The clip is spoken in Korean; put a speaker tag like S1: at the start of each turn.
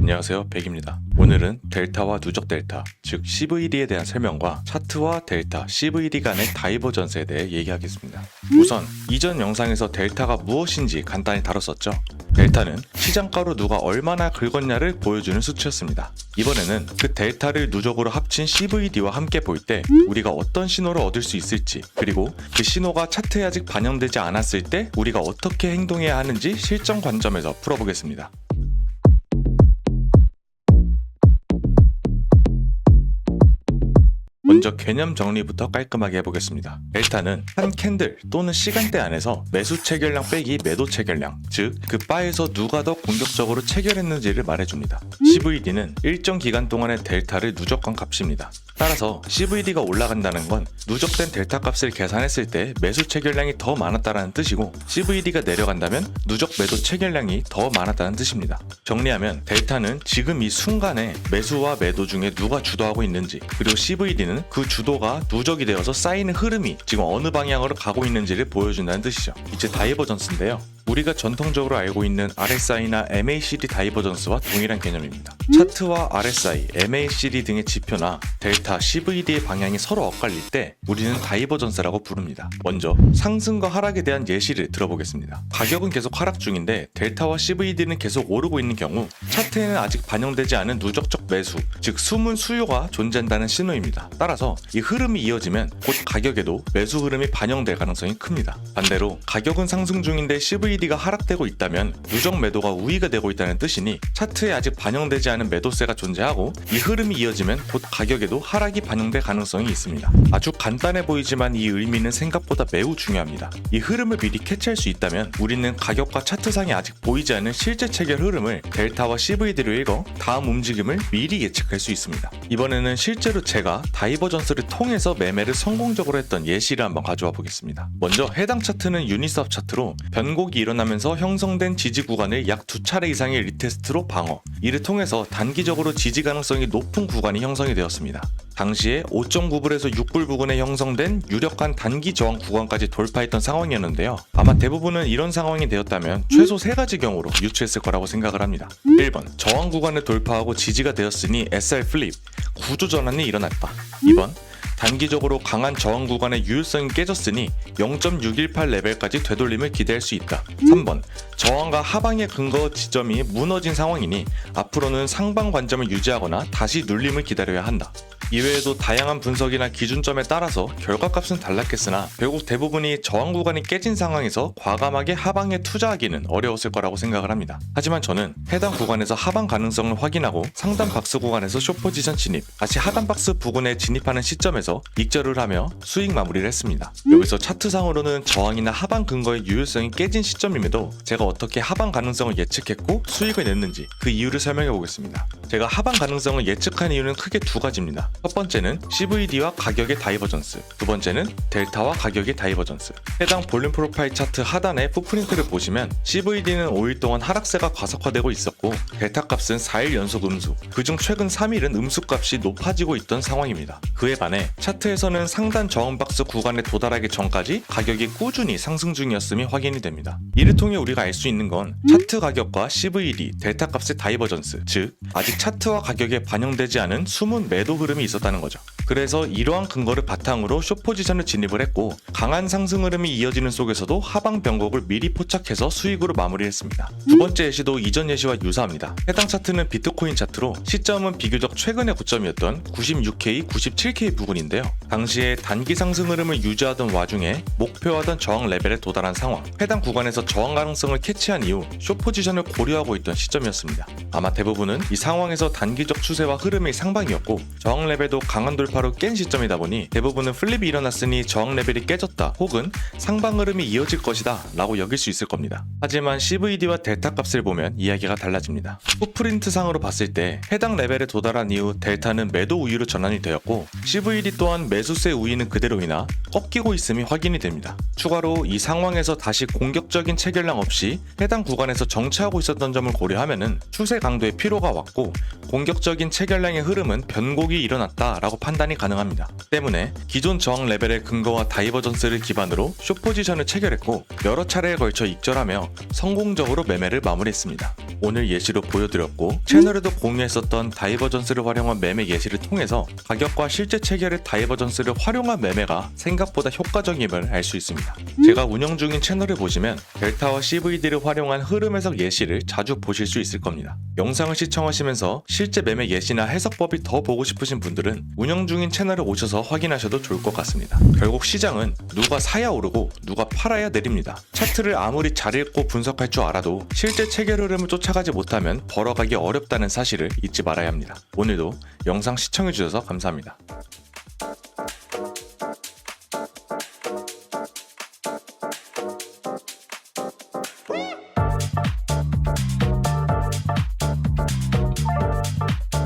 S1: 안녕하세요, 백입니다. 오늘은 델타와 누적 델타, 즉 CVD에 대한 설명과 차트와 델타, CVD 간의 다이버전스에 대해 얘기하겠습니다. 우선 이전 영상에서 델타가 무엇인지 간단히 다뤘었죠. 델타는 시장가로 누가 얼마나 긁었냐를 보여주는 수치였습니다. 이번에는 그 델타를 누적으로 합친 CVD와 함께 볼 때 우리가 어떤 신호를 얻을 수 있을지, 그리고 그 신호가 차트에 아직 반영되지 않았을 때 우리가 어떻게 행동해야 하는지 실전 관점에서 풀어보겠습니다. 먼저 개념 정리부터 깔끔하게 해보겠습니다. 델타는 한 캔들 또는 시간대 안에서 매수 체결량 빼기 매도 체결량, 즉 그 바에서 누가 더 공격적으로 체결했는지를 말해줍니다. CVD는 일정 기간 동안의 델타를 누적한 값입니다. 따라서 CVD가 올라간다는 건 누적된 델타 값을 계산했을 때 매수 체결량이 더 많았다는 뜻이고, CVD가 내려간다면 누적 매도 체결량이 더 많았다는 뜻입니다. 정리하면 델타는 지금 이 순간에 매수와 매도 중에 누가 주도하고 있는지, 그리고 CVD는 그 주도가 누적이 되어서 쌓이는 흐름이 지금 어느 방향으로 가고 있는지를 보여준다는 뜻이죠. 이제 다이버전스인데요. 우리가 전통적으로 알고 있는 RSI나 MACD 다이버전스와 동일한 개념입니다. 차트와 RSI, MACD 등의 지표나 델타, CVD의 방향이 서로 엇갈릴 때 우리는 다이버전스라고 부릅니다. 먼저 상승과 하락에 대한 예시를 들어보겠습니다. 가격은 계속 하락 중인데 델타와 CVD는 계속 오르고 있는 경우 차트에는 아직 반영되지 않은 누적적 매수, 즉 숨은 수요가 존재한다는 신호입니다. 따라서 이 흐름이 이어지면 곧 가격에도 매수 흐름이 반영될 가능성이 큽니다. 반대로 가격은 상승 중인데 CVD가 하락되고 있다면 누적 매도가 우위가 되고 있다는 뜻이니 차트에 아직 반영되지 않은 매도세가 존재하고 이 흐름이 이어지면 곧 가격에도 하락이 반영될 가능성이 있습니다. 아주 간단해 보이지만 이 의미는 생각보다 매우 중요합니다. 이 흐름을 미리 캐치할 수 있다면 우리는 가격과 차트상에 아직 보이지 않는 실제 체결 흐름을 델타와 CVD로 읽어 다음 움직임을 미리 예측할 수 있습니다. 이번에는 실제로 제가 다이버전스를 통해서 매매를 성공적으로 했던 예시를 한번 가져와 보겠습니다. 먼저 해당 차트는 유니스왑 차트로 변곡이 일어나면서 형성된 지지 구간을 약 2차례 이상의 리테스트로 방어, 이를 통해서 단기적으로 지지 가능성이 높은 구간이 형성이 되었습니다. 당시에 5.9불에서 6불 부근에 형성된 유력한 단기 저항 구간까지 돌파했던 상황이었는데요. 아마 대부분은 이런 상황이 되었다면 최소 3가지 경우로 유추했을 거라고 생각을 합니다. 1번, 저항 구간을 돌파하고 지지가 되었으니 SR 플립, 구조 전환이 일어났다. 2번, 단기적으로 강한 저항 구간의 유효성이 깨졌으니 0.618 레벨까지 되돌림을 기대할 수 있다. 3번, 저항과 하방의 근거 지점이 무너진 상황이니 앞으로는 상방 관점을 유지하거나 다시 눌림을 기다려야 한다. 이외에도 다양한 분석이나 기준점에 따라서 결과값은 달랐겠으나 결국 대부분이 저항 구간이 깨진 상황에서 과감하게 하방에 투자하기는 어려웠을 거라고 생각을 합니다. 하지만 저는 해당 구간에서 하방 가능성을 확인하고 상단 박스 구간에서 숏포지션 진입, 다시 하단 박스 부근에 진입하는 시점에서 익절을 하며 수익 마무리를 했습니다. 여기서 차트상으로는 저항이나 하방 근거의 유효성이 깨진 시점임에도 제가 어떻게 하방 가능성을 예측했고 수익을 냈는지 그 이유를 설명해 보겠습니다. 제가 하방 가능성을 예측한 이유는 크게 2가지입니다. 첫 번째는 CVD와 가격의 다이버전스, 두 번째는 델타와 가격의 다이버전스. 해당 볼륨 프로파일 차트 하단의 풋프린트를 보시면 CVD는 5일 동안 하락세가 과속화되고 있었고 델타 값은 4일 연속 음수, 그중 최근 3일은 음수 값이 높아지고 있던 상황입니다. 그에 반해 차트에서는 상단 저항 박스 구간에 도달하기 전까지 가격이 꾸준히 상승 중이었음이 확인이 됩니다. 이를 통해 우리가 알 수 있는 건 차트 가격과 CVD, 델타 값의 다이버전스, 즉 아직 차트와 가격에 반영되지 않은 숨은 매도 흐름이 있었다는 거죠. 그래서 이러한 근거를 바탕으로 숏 포지션을 진입을 했고 강한 상승 흐름이 이어지는 속에서도 하방 변곡을 미리 포착해서 수익으로 마무리했습니다. 두 번째 예시도 이전 예시와 유사합니다. 해당 차트는 비트코인 차트로 시점은 비교적 최근의 고점이었던 96K, 97K 부근인데요. 당시에 단기 상승 흐름을 유지하던 와중에 목표하던 저항 레벨에 도달한 상황, 해당 구간에서 저항 가능성을 캐치한 이후 숏 포지션을 고려하고 있던 시점이었습니다. 아마 대부분은 이 상황에서 단기적 추세와 흐름이 상방이었고 저항 레벨도 강한 돌파로 깬 시점이다 보니 대부분은 플립이 일어났으니 저항 레벨이 깨졌다 혹은 상방 흐름이 이어질 것이다 라고 여길 수 있을 겁니다. 하지만 CVD와 델타 값을 보면 이야기가 달라집니다. 풋프린트 상으로 봤을 때 해당 레벨에 도달한 이후 델타는 매도 우위로 전환이 되었고 CVD 또한 매수세 우위는 그대로이나 꺾이고 있음이 확인이 됩니다. 추가로 이 상황에서 다시 공격적인 체결량 없이 해당 구간에서 정체하고 있었던 점을 고려하면은 추세 강도의 피로가 왔고 공격적인 체결량의 흐름은 변곡이 일어났다라고 판단이 판단이 가능합니다. 때문에 기존 저항 레벨의 근거와 다이버전스를 기반으로 숏 포지션을 체결했고 여러 차례에 걸쳐 익절하며 성공적으로 매매를 마무리했습니다. 오늘 예시로 보여드렸고 채널에도 공유했었던 다이버전스를 활용한 매매 예시를 통해서 가격과 실제 체결의 다이버전스를 활용한 매매가 생각보다 효과적임을 알 수 있습니다. 제가 운영 중인 채널을 보시면 델타와 CVD를 활용한 흐름 해석 예시를 자주 보실 수 있을 겁니다. 영상을 시청하시면서 실제 매매 예시나 해석법이 더 보고 싶으신 분들은 운영 중인 채널에 오셔서 확인하셔도 좋을 것 같습니다. 결국 시장은 누가 사야 오르고 누가 팔아야 내립니다. 차트를 아무리 잘 읽고 분석할 줄 알아도 실제 체결 흐름을 쫓아가지 못하면 벌어가기 어렵다는 사실을 잊지 말아야 합니다. 오늘도 영상 시청해주셔서 감사합니다.